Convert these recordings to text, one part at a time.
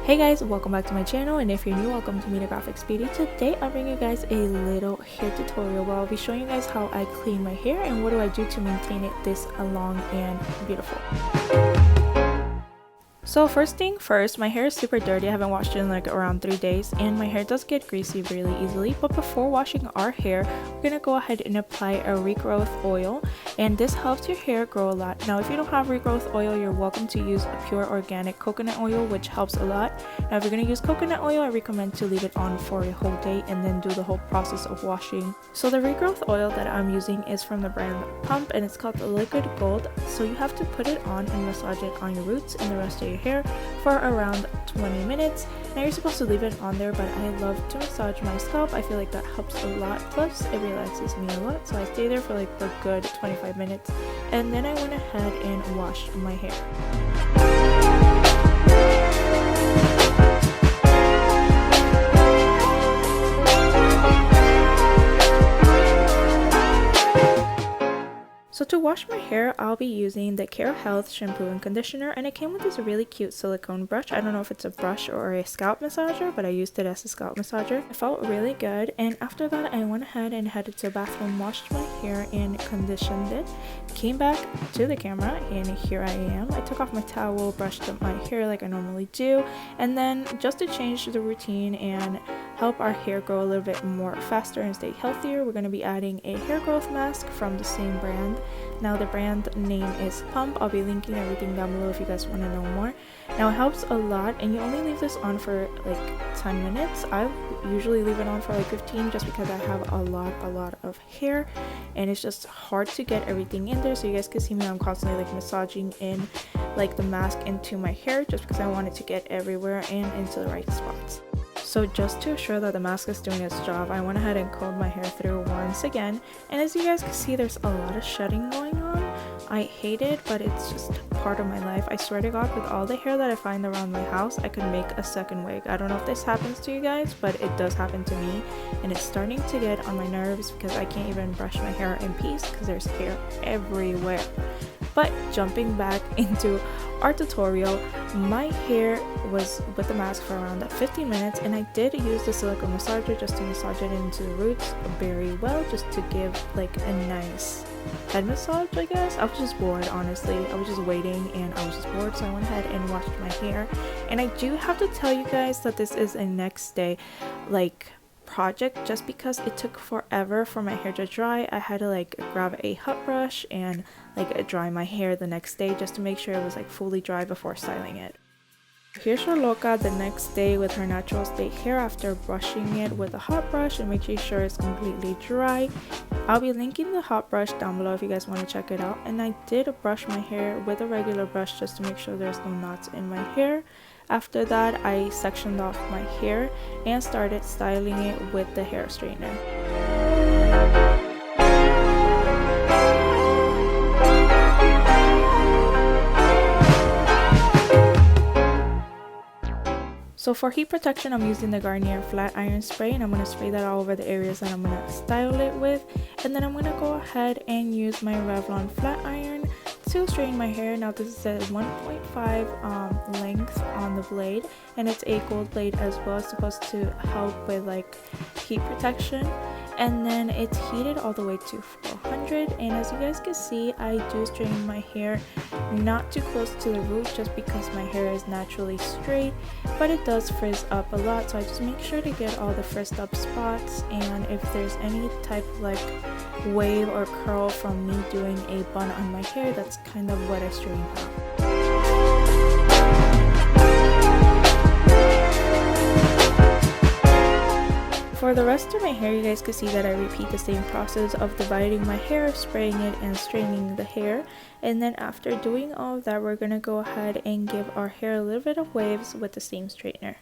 Hey guys, welcome back to my channel, and if you're new, welcome to me, the Graphics Beauty. Today I'll bring you guys a little hair tutorial where I'll be showing you guys how I clean my hair and what do I do to maintain it this long and beautiful. So first thing first, my hair is super dirty. I haven't washed it in like around 3 days, and my hair does get greasy really easily. But before washing our hair, we're gonna go ahead and apply a regrowth oil, and this helps your hair grow a lot. Now if you don't have regrowth oil, you're welcome to use a pure organic coconut oil, which helps a lot. Now if you're gonna use coconut oil, I recommend to leave it on for a whole day and then do the whole process of washing. So the regrowth oil that I'm using is from the brand Pump, and it's called the Liquid Gold. So you have to put it on and massage it on your roots and the rest of your hair for around 20 minutes. Now you're supposed to leave it on there, but I love to massage my scalp. I feel like that helps a lot, plus it relaxes me a lot, so I stay there for like a good 25 minutes, and then I went ahead and washed my hair. So to wash my hair, I'll be using the Care Health shampoo and conditioner, and it came with this really cute silicone brush. I don't know if it's a brush or a scalp massager, but I used it as a scalp massager. It felt really good, and after that I went ahead and headed to the bathroom, washed my hair and conditioned it, came back to the camera, and here I am. I took off my towel, brushed up my hair like I normally do, and then just to change the routine and help our hair grow a little bit more faster and stay healthier, we're going to be adding a hair growth mask from the same brand. Now the brand name is Pump. I'll be linking everything down below if you guys want to know more. Now it helps a lot, and you only leave this on for like 10 minutes. I usually leave it on for like 15 just because I have a lot of hair, and it's just hard to get everything in there. So you guys can see me, I'm constantly like massaging in like the mask into my hair just because I want it to get everywhere and into the right spots. So just to assure that the mask is doing its job, I went ahead and combed my hair through once again, and as you guys can see, there's a lot of shedding going on. I hate it, but it's just part of my life. I swear to God, with all the hair that I find around my house, I could make a second wig. I don't know if this happens to you guys, but it does happen to me, and it's starting to get on my nerves because I can't even brush my hair in peace because there's hair everywhere. But jumping back into our tutorial, my hair was with the mask for around 15 minutes, and I did use the silicone massager just to massage it into the roots very well, just to give like a nice head massage, I guess. I was just bored, honestly. I was just waiting and I was just bored, so I went ahead and washed my hair. And I do have to tell you guys that this is a next day like project, just because it took forever for my hair to dry. I had to like grab a hot brush and like dry my hair the next day just to make sure it was like fully dry before styling it. Here's Charlotte the next day with her natural state hair after brushing it with a hot brush and making sure it's completely dry. I'll be linking the hot brush down below if you guys want to check it out. And I did brush my hair with a regular brush just to make sure there's no knots in my hair. After that, I sectioned off my hair and started styling it with the hair straightener. So for heat protection, I'm using the Garnier flat iron spray, and I'm going to spray that all over the areas that I'm going to style it with. And then I'm going to go ahead and use my Revlon flat iron to straighten my hair. Now this is a 1.5 length on the blade, and it's a gold blade as well. It's supposed to help with like heat protection. And then it's heated all the way to 400, and as you guys can see, I do straighten my hair not too close to the root just because my hair is naturally straight, but it does frizz up a lot, so I just make sure to get all the frizzed up spots. And if there's any type of like wave or curl from me doing a bun on my hair, that's kind of what I straighten out. For the rest of my hair, you guys can see that I repeat the same process of dividing my hair, spraying it, and straightening the hair. And then after doing all of that, we're going to go ahead and give our hair a little bit of waves with the same straightener.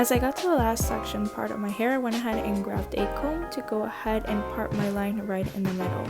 As I got to the last section part of my hair, I went ahead and grabbed a comb to go ahead and part my line right in the middle.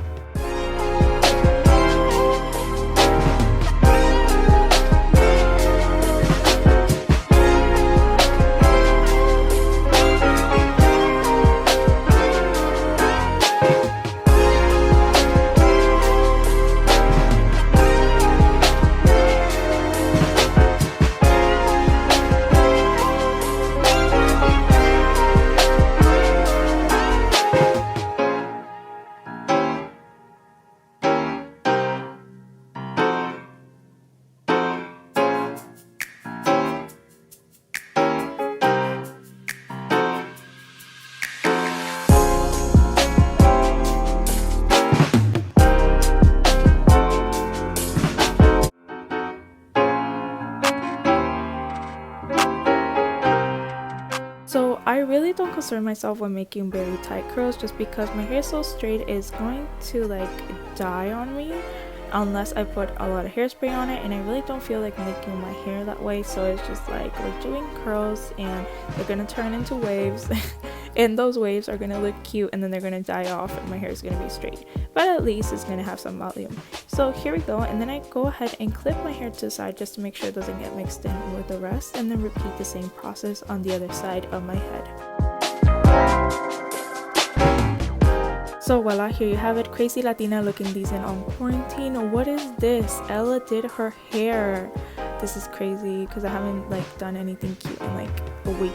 So I really don't concern myself when making very tight curls, just because my hair so straight is going to like die on me unless I put a lot of hairspray on it, and I really don't feel like making my hair that way. So it's just like we're doing curls and they're gonna turn into waves and those waves are gonna look cute and then they're gonna die off and my hair is gonna be straight, but at least it's gonna have some volume. So here we go, and then I go ahead and clip my hair to the side just to make sure it doesn't get mixed in with the rest, and then repeat the same process on the other side of my head. So voila, here you have it, crazy Latina looking decent on quarantine. What is this? Ella did her hair. This is crazy because I haven't like done anything cute in like a week.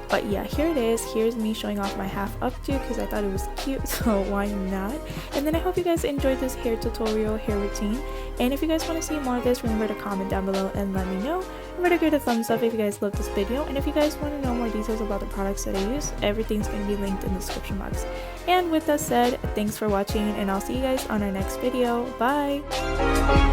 But yeah, here it is. Here's me showing off my half updo because I thought it was cute, so why not? And then I hope you guys enjoyed this hair tutorial, hair routine. And if you guys want to see more of this, remember to comment down below and let me know. Remember to give it a thumbs up if you guys love this video. And if you guys want to know more details about the products that I use, everything's going to be linked in the description box. And with that said, thanks for watching, and I'll see you guys on our next video. Bye!